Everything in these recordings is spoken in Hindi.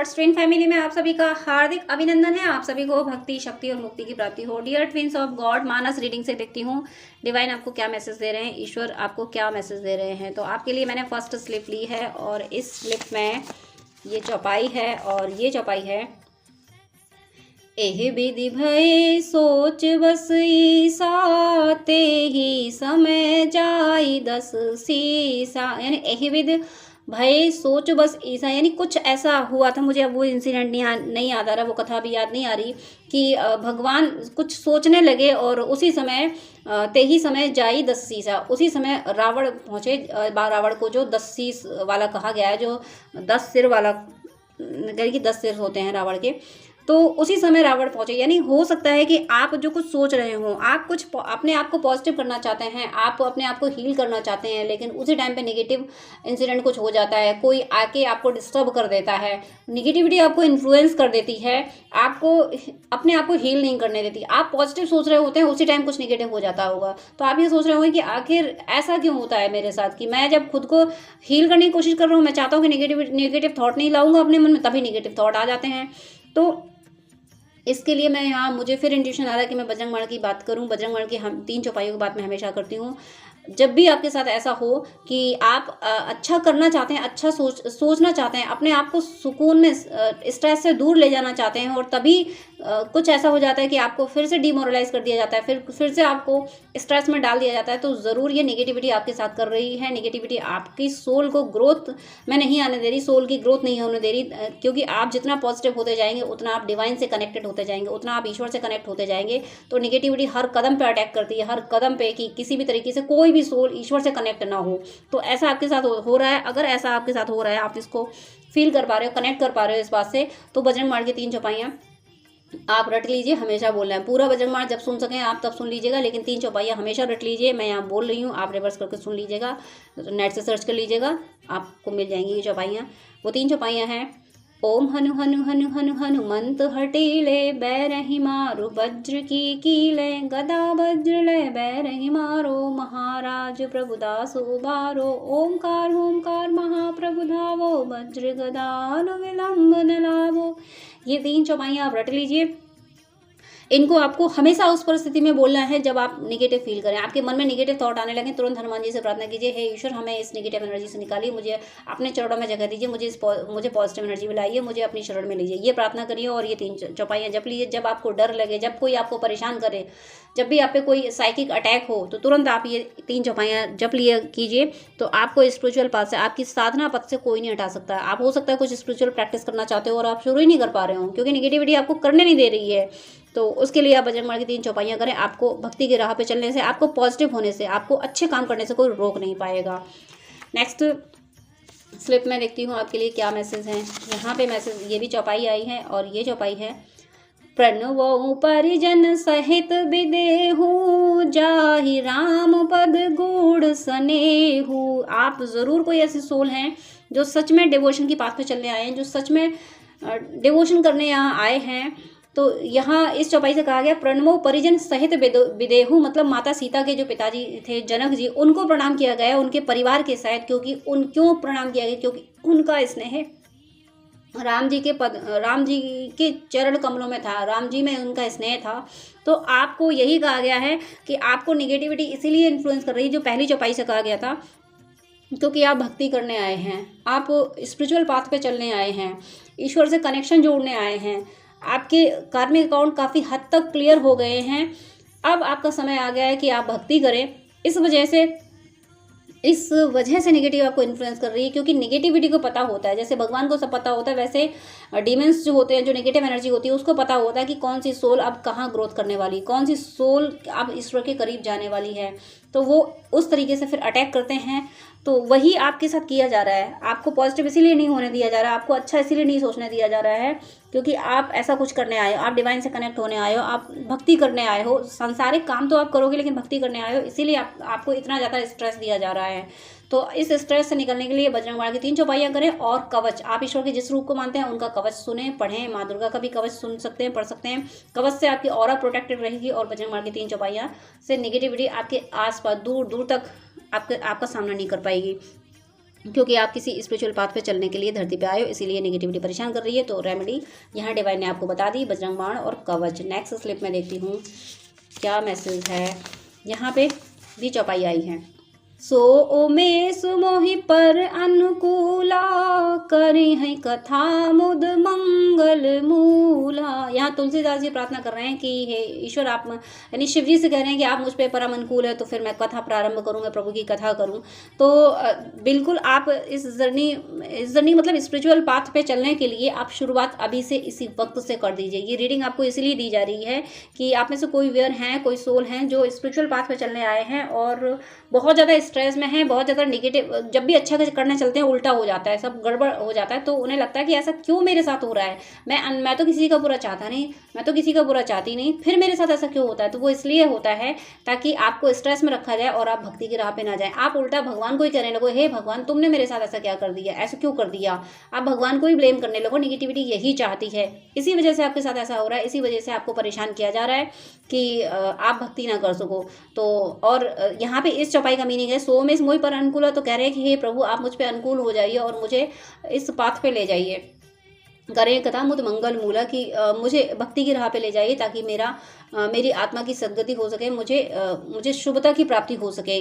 गॉड्स ट्विन फैमिली में आप सभी का हार्दिक अभिनंदन है। आप सभी को भक्ति, शक्ति और मुक्ति की प्राप्ति हो। Dear twins of God, Manas reading से देखती हूँ डिवाइन आपको क्या मैसेज दे रहे हैं, ईश्वर आपको क्या मैसेज दे रहे हैं। तो आपके लिए मैंने फर्स्ट स्लिप ली है और इस स्लिप में ये चौपाई है और ये चौपाई है, एह विधि भय सोच बस ईसा ते ही समय जाई दस सीसा। यानी एह विधि भय सोच बस ईसा, यानी कुछ ऐसा हुआ था, मुझे अब वो इंसिडेंट नहीं याद आ रहा, वो कथा भी याद नहीं आ रही कि भगवान कुछ सोचने लगे और उसी समय ते ही समय जाई दस सीसा, उसी समय रावण पहुँचे। रावण को जो 10 शीश वाला कहा गया है, जो 10 सिर वाला, कि 10 सिर होते हैं रावण के, तो उसी समय रावण पहुंचे। यानी हो सकता है कि आप जो कुछ सोच रहे हो, आप कुछ अपने आप को पॉजिटिव करना चाहते हैं, आप अपने आप को हील करना चाहते हैं, लेकिन उसी टाइम पे नेगेटिव इंसिडेंट कुछ हो जाता है, कोई आके आपको डिस्टर्ब कर देता है, नेगेटिविटी आपको इन्फ्लुएंस कर देती है, आपको अपने आप को हील नहीं करने देती। आप पॉजिटिव सोच रहे होते हैं, उसी टाइम कुछ नेगेटिव हो जाता होगा। तो आप ये सोच रहे होंगे कि आखिर ऐसा क्यों होता है मेरे साथ, कि मैं जब खुद को हील करने की कोशिश कर रहा हूँ, मैं चाहता हूँ कि नेगेटिव थॉट नहीं लाऊंगा अपने मन में, तभी नेगेटिव थॉट आ जाते हैं। तो इसके लिए मैं यहाँ, मुझे फिर इंट्यूशन आ रहा है कि मैं बजरंग बाण की बात करूँ। बजरंग बाण की हम 3 चौपाइयों की बात मैं हमेशा करती हूँ। जब भी आपके साथ ऐसा हो कि आप अच्छा करना चाहते हैं, अच्छा सोचना चाहते हैं, अपने आप को सुकून में, स्ट्रेस से दूर ले जाना चाहते हैं, और तभी कुछ ऐसा हो जाता है कि आपको फिर से डिमोरलाइज कर दिया जाता है, फिर से आपको स्ट्रेस में डाल दिया जाता है, तो ज़रूर ये नेगेटिविटी आपके साथ कर रही है। नेगेटिविटी आपकी सोल को ग्रोथ में नहीं आने दे रही, सोल की ग्रोथ नहीं होने दे रही, क्योंकि आप जितना पॉजिटिव होते जाएंगे उतना आप डिवाइन से कनेक्टेड होते जाएंगे, उतना आप ईश्वर से कनेक्ट होते जाएंगे। तो नेगेटिविटी हर कदम पे अटैक करती है, हर कदम पे, कि किसी भी तरीके से कोई भी सोल ईश्वर से कनेक्ट ना हो। तो ऐसा आपके साथ हो रहा है। अगर ऐसा आपके साथ हो रहा है, आप इसको फील कर पा रहे हो, कनेक्ट कर पा रहे हो इस बात से, तो बजरंग बाण की 3 चौपाइयाँ आप रट लीजिए। हमेशा बोलना है, पूरा बजरंग बाण जब सुन सकें आप तब सुन लीजिएगा, लेकिन 3 चौपाइयाँ हमेशा रट लीजिए। मैं यहाँ बोल रही हूँ, आप रिवर्स करके सुन लीजिएगा, नेट से सर्च कर लीजिएगा, आपको मिल जाएंगी ये चौपाइयाँ। वो 3 चौपाइयाँ हैं, ओम हनु हनु हनु हनु हनुमंत हटीले बैरहि मारो वज्र की कीले, गदा वज्र ले बैरहि मारो महाराज प्रभुदास उबारो, ओमकार ओमकार महाप्रभु धावो, वज्र गदा विलंब न लावो। ये 3 चौपाइयाँ आप रट लीजिए। इनको आपको हमेशा उस परिस्थिति में बोलना है जब आप नेगेटिव फील करें, आपके मन में नेगेटिव थॉट आने लगे, तुरंत हनुमान जी से प्रार्थना कीजिए, हे ईश्वर हमें इस नेगेटिव एनर्जी से निकालिए, मुझे अपने चरणों में जगह दीजिए, मुझे पॉजिटिव एनर्जी मिलाइए, मुझे अपनी शरण में लीजिए। ये प्रार्थना करिए और ये 3 चौपाइयाँ जप लीजिए। जब आपको डर लगे, जब कोई आपको परेशान करे, जब भी आप पे कोई साइकिक अटैक हो, तो तुरंत आप ये 3 चौपाइयाँ जप लिया कीजिए। तो आपको स्पिरिचुअल पाथ से, आपकी साधना पथ से कोई नहीं हटा सकता। आप हो सकता है कुछ स्पिरिचुअल प्रैक्टिस करना चाहते हो और आप शुरू ही नहीं कर पा रहे हो, क्योंकि नेगेटिविटी आपको करने नहीं दे रही है। तो उसके लिए आप बजरंग बाण की 3 चौपाइयाँ करें। आपको भक्ति की राह पे चलने से, आपको पॉजिटिव होने से, आपको अच्छे काम करने से कोई रोक नहीं पाएगा। नेक्स्ट स्लिप में देखती हूँ आपके लिए क्या मैसेज हैं। यहाँ पे मैसेज, ये भी चौपाई आई है और ये चौपाई है, प्रणवो परिजन सहित विदेहु, जाहि राम पद गूढ़ सनेहु। आप ज़रूर कोई ऐसे सोल हैं जो सच में डिवोशन की पाथ पे चलने आए हैं, जो सच में डिवोशन करने यहाँ आए हैं। तो यहाँ इस चौपाई से कहा गया, प्रणवो परिजन सहित विदेहु, मतलब माता सीता के जो पिताजी थे जनक जी, उनको प्रणाम किया गया, उनके परिवार के साथ। क्यों प्रणाम किया गया? क्योंकि उनका स्नेह राम जी के चरण कमलों में था, राम जी में उनका स्नेह था। तो आपको यही कहा गया है कि आपको नेगेटिविटी इसीलिए इन्फ्लुएंस कर रही है, जो पहली चौपाई से कहा गया था, क्योंकि आप भक्ति करने आए हैं, आप स्पिरिचुअल पाथ पे चलने आए हैं, ईश्वर से कनेक्शन जोड़ने आए हैं, आपके कार्मिक अकाउंट काफ़ी हद तक क्लियर हो गए हैं। अब आपका समय आ गया है कि आप भक्ति करें। इस वजह से नेगेटिव आपको इन्फ्लुएंस कर रही है, क्योंकि नेगेटिविटी को पता होता है, जैसे भगवान को सब पता होता है, वैसे डीमंस जो होते हैं, जो नेगेटिव एनर्जी होती है, उसको पता होता है कि कौन सी सोल अब कहाँ ग्रोथ करने वाली, कौन सी सोल अब ईश्वर के करीब जाने वाली है। तो वो उस तरीके से फिर अटैक करते हैं। तो वही आपके साथ किया जा रहा है। आपको पॉजिटिव इसीलिए नहीं होने दिया जा रहा है, आपको अच्छा इसीलिए नहीं सोचने दिया जा रहा है, क्योंकि आप ऐसा कुछ करने आए हो, आप डिवाइन से कनेक्ट होने आए हो, आप भक्ति करने आए हो। सांसारिक काम तो आप करोगे, लेकिन भक्ति करने आए हो, इसीलिए आपको इतना ज़्यादा स्ट्रेस दिया जा रहा है। तो इस स्ट्रेस से निकलने के लिए बजरंग बाण की 3 चौपाइयाँ करें। और कवच, आप ईश्वर के जिस रूप को मानते हैं उनका कवच सुने, पढ़ें। माँ दुर्गा का भी कवच सुन सकते हैं, पढ़ सकते हैं। कवच से आपकी ऑरा प्रोटेक्टेड रहेगी और बजरंग बाण की 3 चौपाइयाँ से नेगेटिविटी आपके आसपास दूर दूर तक आपका सामना नहीं कर पाएगी। क्योंकि आप किसी स्पिरिचुअल पाथ पे चलने के लिए धरती पे आए हो, इसीलिए नेगेटिविटी परेशान कर रही है। तो रेमेडी यहाँ डिवाइन ने आपको बता दी, बजरंग बाण और कवच। नेक्स्ट स्लिप में देखती हूँ क्या मैसेज है। यहाँ पे भी चौपाई आई है। सो ओमेश मोहि पर अनुकूला, करे हैं कथा मुद मंगल मूला। यहाँ तुलसीदास जी प्रार्थना कर रहे हैं कि हे ईश्वर, आप यानी शिव जी से कह रहे हैं कि आप मुझ पे परम अनुकूल है, तो फिर मैं कथा प्रारंभ करूँ, मैं प्रभु की कथा करूँ। तो बिल्कुल आप इस जर्नी मतलब स्पिरिचुअल पाथ पे चलने के लिए आप शुरुआत अभी से इसी वक्त से कर दीजिए। ये रीडिंग आपको इसलिए दी जा रही है कि आप में से कोई वेयर हैं, कोई सोल हैं जो स्पिरिचुअल पाथ पे चलने आए हैं और बहुत ज़्यादा स्ट्रेस में है, बहुत ज़्यादा नेगेटिव, जब भी अच्छा करने चलते हैं उल्टा हो जाता है, सब गड़बड़ हो जाता है। तो उन्हें लगता है कि ऐसा क्यों मेरे साथ हो रहा है, मैं तो किसी का बुरा चाहता नहीं, मैं तो किसी का बुरा चाहती नहीं, फिर मेरे साथ ऐसा क्यों होता है। तो वो इसलिए होता है ताकि आपको स्ट्रेस में रखा जाए और आप भक्ति की राह पे ना जाए। आप उल्टा भगवान को ही कहने लगो, हे भगवान तुमने मेरे साथ ऐसा क्या कर दिया, ऐसा क्यों कर दिया। आप भगवान को ही ब्लेम करने लगो। निगेटिविटी यही चाहती है, इसी वजह से आपके साथ ऐसा हो रहा है, इसी वजह से आपको परेशान किया जा रहा है कि आप भक्ति ना कर सको। तो और यहाँ पे इस चौपाई का मीनिंग है, सो में मोहि पर अनुकूल है, तो कह रहे हैं कि हे प्रभु आप मुझ पे अनुकूल हो जाइए और मुझे इस पाथ पे ले जाइए, करें कथा मुद मंगल मूला, कि मुझे भक्ति की राह पे ले जाइए ताकि मेरी आत्मा की सद्गति हो सके, मुझे शुभता की प्राप्ति हो सके।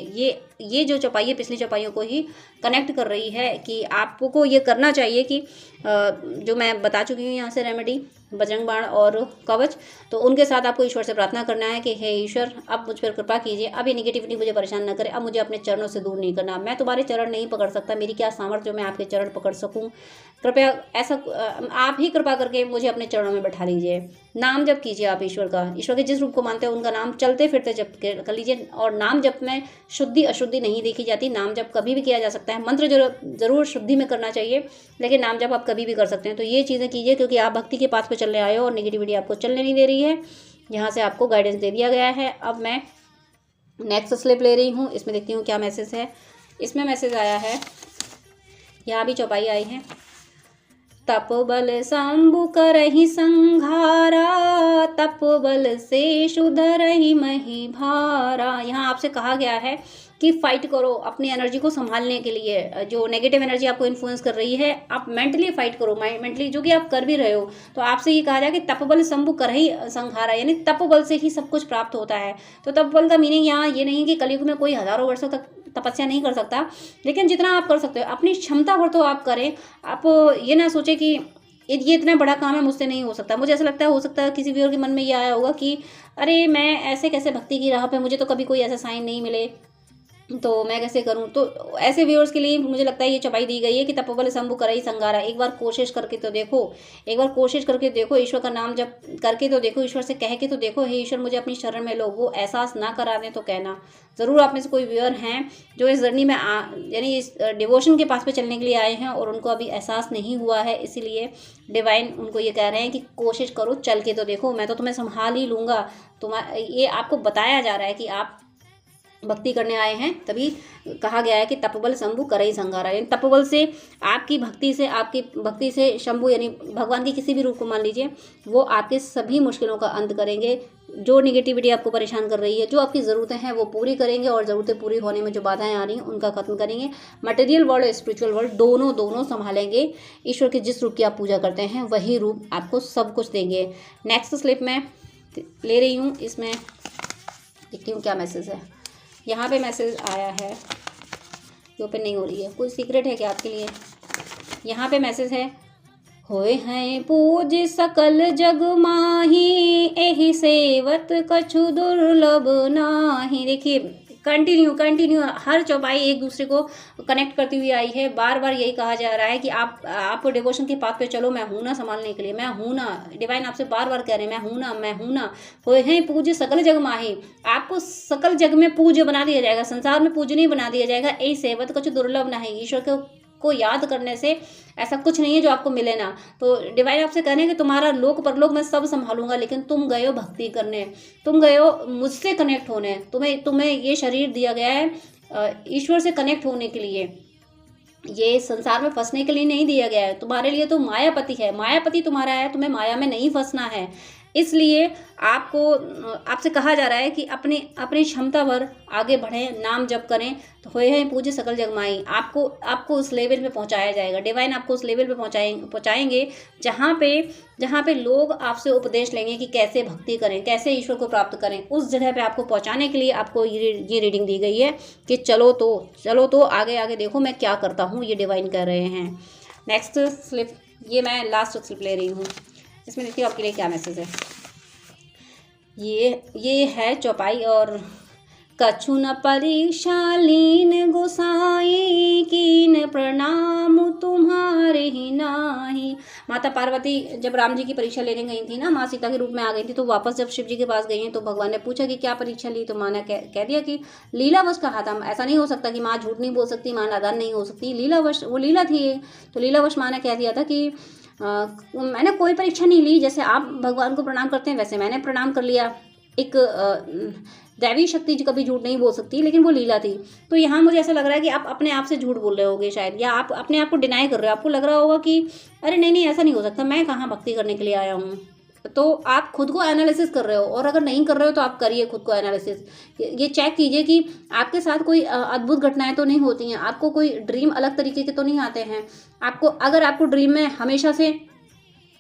ये जो चौपाई है पिछली चौपाइयों को ही कनेक्ट कर रही है कि आपको ये करना चाहिए कि जो मैं बता चुकी हूँ यहाँ से रेमेडी, बजरंग बाण और कवच, तो उनके साथ आपको ईश्वर से प्रार्थना करना है कि हे ईश्वर अब मुझ पर कृपा कीजिए, अब ये निगेटिविटी मुझे परेशान न करे, अब मुझे अपने चरणों से दूर नहीं करना, मैं तुम्हारे चरण नहीं पकड़ सकता, मेरी क्या सामर्थ्य जो मैं आपके चरण पकड़ सकूं, कृपया ऐसा आप ही कृपा करके मुझे अपने चरणों में बैठा लीजिए। नाम जप कीजिए आप ईश्वर का, ईश्वर के जिस रूप को मानते हैं उनका नाम चलते फिरते जप कर लीजिए। और नाम जप में शुद्धि अशुद्धि नहीं देखी जाती, नाम जप कभी भी किया जा सकता है, मंत्र जरूर शुद्धि में करना चाहिए, लेकिन नाम जप आप कभी भी कर सकते हैं। तो ये चीज़ें कीजिए क्योंकि आप भक्ति के पास पे चलने आए हो और नेगेटिविटी आपको चलने नहीं दे रही है। यहाँ से आपको गाइडेंस दे दिया गया है। अब मैं नेक्स्ट स्लिप ले रही हूँ, इसमें देखती हूँ क्या मैसेज है। इसमें मैसेज आया है, यहाँ भी चौपाई आई है, तप बल शंभु करहि संघारा, तप बल से शुधरहि मही भारा। यहाँ आपसे कहा गया है कि फाइट करो अपनी एनर्जी को संभालने के लिए, जो नेगेटिव एनर्जी आपको इन्फ्लुएंस कर रही है, आप मेंटली फाइट करो, मेंटली, जो कि आप कर भी रहे हो। तो आपसे ये कहा जाए कि तप बल शंभु करहि संघारा, यानी तप बल से ही सब कुछ प्राप्त होता है। तो तप बल का मीनिंग यहाँ ये नहीं कि कलयुग में कोई हजारों वर्षों तक तपस्या नहीं कर सकता, लेकिन जितना आप कर सकते हो अपनी क्षमता भर तो आप करें। आप ये ना सोचे कि ये इतना बड़ा काम है, मुझसे नहीं हो सकता। मुझे ऐसा लगता है, हो सकता है किसी व्यूअर के मन में ये आया होगा कि अरे मैं ऐसे कैसे भक्ति की राह पे, मुझे तो कभी कोई ऐसा साइन नहीं मिले, तो मैं कैसे करूं। तो ऐसे व्यूअर्स के लिए मुझे लगता है ये चौपाई दी गई है कि तपोबल शंभु करहि संघारा। एक बार कोशिश करके तो देखो, एक बार कोशिश करके देखो, ईश्वर का नाम जप करके तो देखो, ईश्वर से कह के तो देखो, हे ईश्वर मुझे अपनी शरण में लो। वो एहसास ना करा दें तो कहना। ज़रूर आप में से कोई व्यूअर हैं जो इस जर्नी में यानी इस डिवोशन के पास पे चलने के लिए आए हैं और उनको अभी एहसास नहीं हुआ है, इसीलिए डिवाइन उनको ये कह रहे हैं कि कोशिश करो, चल के तो देखो, मैं तो तुम्हें संभाल ही लूँगा। ये आपको बताया जा रहा है कि आप भक्ति करने आए हैं, तभी कहा गया है कि तपबल शंभु करहि संघारा। यानी तपबल से, आपकी भक्ति से शंभु यानी भगवान के किसी भी रूप को मान लीजिए, वो आपके सभी मुश्किलों का अंत करेंगे। जो निगेटिविटी आपको परेशान कर रही है, जो आपकी ज़रूरतें हैं वो पूरी करेंगे, और ज़रूरतें पूरी होने में जो बाधाएं आ रही हैं उनका खत्म करेंगे। मटेरियल वर्ल्ड और स्पिरिचुअल वर्ल्ड दोनों संभालेंगे। ईश्वर के जिस रूप की आप पूजा करते हैं वही रूप आपको सब कुछ देंगे। नेक्स्ट स्लिप में ले रही हूँ, इसमें देखती हूँ क्या मैसेज है। यहाँ पे मैसेज आया है, ये ओपन नहीं हो रही है, कोई सीक्रेट है क्या आपके लिए। यहाँ पे मैसेज है, होए हैं पूज सकल जग माही, एहि सेवत कछु दुर्लभ नाही। देखिए कंटिन्यू हर चौपाई एक दूसरे को कनेक्ट करती हुई आई है। बार बार यही कहा जा रहा है कि आप डिवोशन के पाथ पे चलो, मैं हूं ना संभालने के लिए, मैं हूं ना। डिवाइन आपसे बार बार कह रहे हैं, मैं हूं ना। होए हैं पूज्य सकल जग माही, आपको सकल जग में पूज्य बना दिया जाएगा, संसार में पूजनीय बना दिया जाएगा। ए सेवत कुछ दुर्लभ ना है, ईश्वर को याद करने से ऐसा कुछ नहीं है जो आपको मिले ना। तो डिवाइन आपसे कह रहे हैं कि तुम्हारा लोक परलोक मैं सब संभालूंगा, लेकिन तुम गए हो भक्ति करने, तुम गए हो मुझसे कनेक्ट होने, तुम्हें ये शरीर दिया गया है ईश्वर से कनेक्ट होने के लिए, ये संसार में फंसने के लिए नहीं दिया गया है। तुम्हारे लिए तो मायापति है, मायापति तुम्हारा है, तुम्हें माया में नहीं फंसना है। इसलिए आपको आपसे कहा जा रहा है कि अपने अपनी क्षमता भर आगे बढ़ें, नाम जप करें, तो होए हैं पूज्य सकल जग माई। आपको उस लेवल पे पहुंचाया जाएगा, डिवाइन आपको उस लेवल पे पहुंचाएंगे जहाँ पे लोग आपसे उपदेश लेंगे कि कैसे भक्ति करें, कैसे ईश्वर को प्राप्त करें। उस जगह पे आपको पहुंचाने के लिए आपको ये रीडिंग दी गई है कि चलो तो आगे आगे देखो मैं क्या करता हूँ, ये डिवाइन कर रहे हैं। नेक्स्ट स्लिप, ये मैं लास्ट स्लिप ले रही हूँ, इसमें देखिए आपके लिए क्या मैसेज है। ये है चौपाई, और कछु न परीक्षा लीन गोसाई कीन प्रणाम तुम्हारे ही नाही। माता पार्वती जब राम जी की परीक्षा लेने गई थी ना, माँ सीता के रूप में आ गई थी, तो वापस जब शिव जी के पास गई हैं तो भगवान ने पूछा कि क्या परीक्षा ली, तो माँ ने कह दिया कि लीलावश कहा था। ऐसा नहीं हो सकता कि माँ झूठ नहीं बोल सकती, माँ नादान नहीं हो सकती, लीलावश, वो लीला थी। तो लीलावश माँ ने कह दिया था कि मैंने कोई परीक्षा नहीं ली, जैसे आप भगवान को प्रणाम करते हैं वैसे मैंने प्रणाम कर लिया। एक दैवी शक्ति कभी झूठ नहीं बोल सकती, लेकिन वो लीला थी। तो यहाँ मुझे ऐसा लग रहा है कि आप अपने आप से झूठ बोल रहे होगे शायद, या आप अपने आप को डिनाई कर रहे हो। आपको लग रहा होगा कि अरे नहीं ऐसा नहीं हो सकता, मैं कहाँ भक्ति करने के लिए आया हूँ। तो आप खुद को एनालिसिस कर रहे हो, और अगर नहीं कर रहे हो तो आप करिए खुद को एनालिसिस। ये चेक कीजिए कि आपके साथ कोई अद्भुत घटनाएं तो नहीं होती हैं, आपको कोई ड्रीम अलग तरीके के तो नहीं आते हैं। अगर आपको ड्रीम में हमेशा से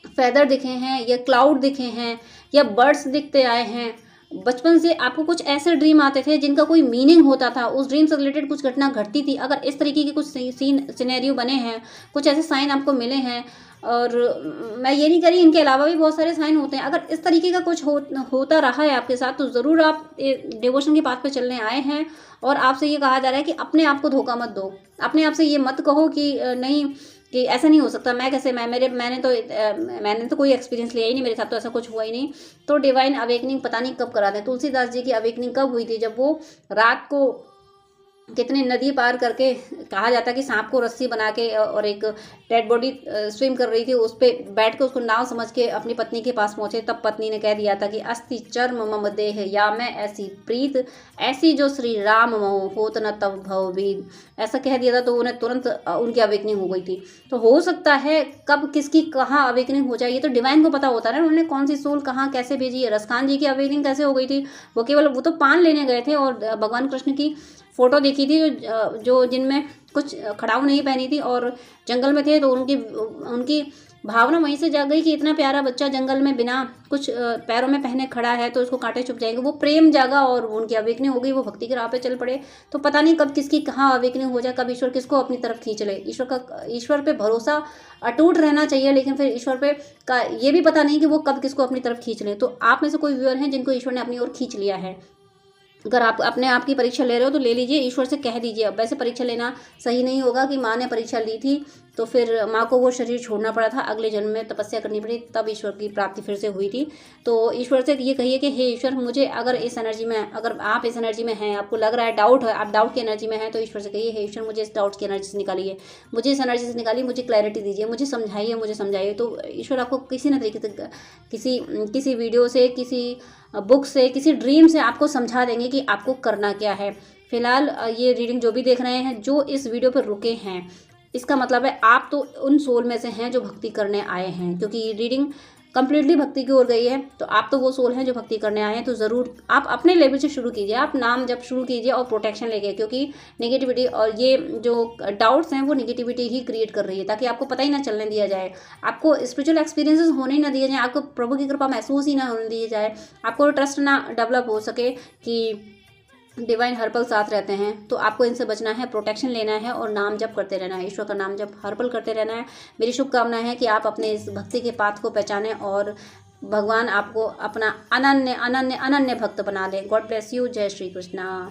फेदर दिखे हैं, या क्लाउड दिखे हैं, या बर्ड्स दिखते आए हैं, बचपन से आपको कुछ ऐसे ड्रीम आते थे जिनका कोई मीनिंग होता था, उस ड्रीम से रिलेटेड कुछ घटना घटती थी, अगर इस तरीके के कुछ सिनेरियो बने हैं, कुछ ऐसे साइन आपको मिले हैं, और मैं ये नहीं कह रही, इनके अलावा भी बहुत सारे साइन होते हैं, अगर इस तरीके का कुछ होता रहा है आपके साथ, तो ज़रूर आप डिवोशन के पाथ पे चलने आए हैं। और आपसे ये कहा जा रहा है कि अपने आप को धोखा मत दो, अपने आप से ये मत कहो कि नहीं, कि ऐसा नहीं हो सकता, मैंने तो कोई एक्सपीरियंस लिया ही नहीं, मेरे साथ तो ऐसा कुछ हुआ ही नहीं। तो डिवाइन अवेकनिंग पता नहीं कब करा दें। तुलसीदास जी की अवेकनिंग कब हुई थी, जब वो रात को कितनी नदी पार करके, कहा जाता है कि सांप को रस्सी बना के और एक डेड बॉडी स्विम कर रही थी, उस पर बैठ के उसको नाव समझ के अपनी पत्नी के पास पहुंचे, तब पत्नी ने कह दिया था कि अस्ति चर्म मम देह या मैं ऐसी प्रीत, ऐसी जो श्री राम मोह होत न तब भवभीत, ऐसा कह दिया था। तो उन्हें तुरंत उनकी अवेकनिंग हो गई थी। तो हो सकता है कब किसकी कहाँ अवेकनिंग हो जाए, ये तो डिवाइन को पता होता है ना, उन्होंने कौन सी सोल कहाँ कैसे भेजी है। रसखान जी की अवेकनिंग कैसे हो गई थी, वो तो पान लेने गए थे और भगवान कृष्ण की फोटो देखी थी जो जिनमें कुछ खड़ाऊ नहीं पहनी थी, और जंगल में थे, तो उनकी भावना वहीं से जाग गई कि इतना प्यारा बच्चा जंगल में बिना कुछ पैरों में पहने खड़ा है, तो उसको कांटे चुभ जाएंगे। वो प्रेम जागा और उनकी अवेकनिंग हो गई, वो भक्ति के राह पे चल पड़े। तो पता नहीं कब किसकी कहाँ अवेकनिंग हो जाए, कब ईश्वर किसको अपनी तरफ खींच ले। ईश्वर पे भरोसा अटूट रहना चाहिए, लेकिन फिर ईश्वर पे का ये भी पता नहीं कि वो कब किसको अपनी तरफ खींच ले। तो आप में से कोई व्यूअर हैं जिनको ईश्वर ने अपनी ओर खींच लिया है। अगर आप अपने आप की परीक्षा ले रहे हो तो ले लीजिए, ईश्वर से कह दीजिए। अब वैसे परीक्षा लेना सही नहीं होगा कि माँ ने परीक्षा ली थी तो फिर माँ को वो शरीर छोड़ना पड़ा था, अगले जन्म में तपस्या करनी पड़ी, तब ईश्वर की प्राप्ति फिर से हुई थी। तो ईश्वर से ये कहिए कि हे ईश्वर, मुझे अगर आप इस एनर्जी में हैं, आपको लग रहा है डाउट है, आप डाउट की एनर्जी में हैं, तो ईश्वर से कहिए हे ईश्वर, मुझे इस डाउट की एनर्जी से निकालिए, मुझे इस एनर्जी से निकालिए, मुझे क्लैरिटी दीजिए, मुझे समझाइए। तो ईश्वर आपको किसी न तरीके से किसी वीडियो से, किसी बुक से, किसी ड्रीम से आपको समझा देंगे कि आपको करना क्या है। फिलहाल ये रीडिंग जो भी देख रहे हैं, जो इस वीडियो पर रुके हैं, इसका मतलब है आप तो उन सोल में से हैं जो भक्ति करने आए हैं, क्योंकि ये रीडिंग कंप्लीटली भक्ति की ओर गई है। तो आप तो वो सोल हैं जो भक्ति करने आए हैं। तो ज़रूर आप अपने लेवल से शुरू कीजिए, आप नाम जब शुरू कीजिए और प्रोटेक्शन लेके, क्योंकि नेगेटिविटी और ये जो डाउट्स हैं वो नेगेटिविटी ही क्रिएट कर रही है, ताकि आपको पता ही ना चलने दिया जाए, आपको स्पिरिचुअल एक्सपीरियंसेस होने ही ना दिए जाए, आपको प्रभु की कृपा महसूस ही ना होने दी जाए, आपको ट्रस्ट ना डेवलप हो सके कि डिवाइन हर पल साथ रहते हैं। तो आपको इनसे बचना है, प्रोटेक्शन लेना है और नाम जप करते रहना है, ईश्वर का नाम जप हर पल करते रहना है। मेरी शुभकामनाएं है कि आप अपने इस भक्ति के पाथ को पहचानें और भगवान आपको अपना अनन्य भक्त बना दें। God bless you. जय श्री कृष्णा।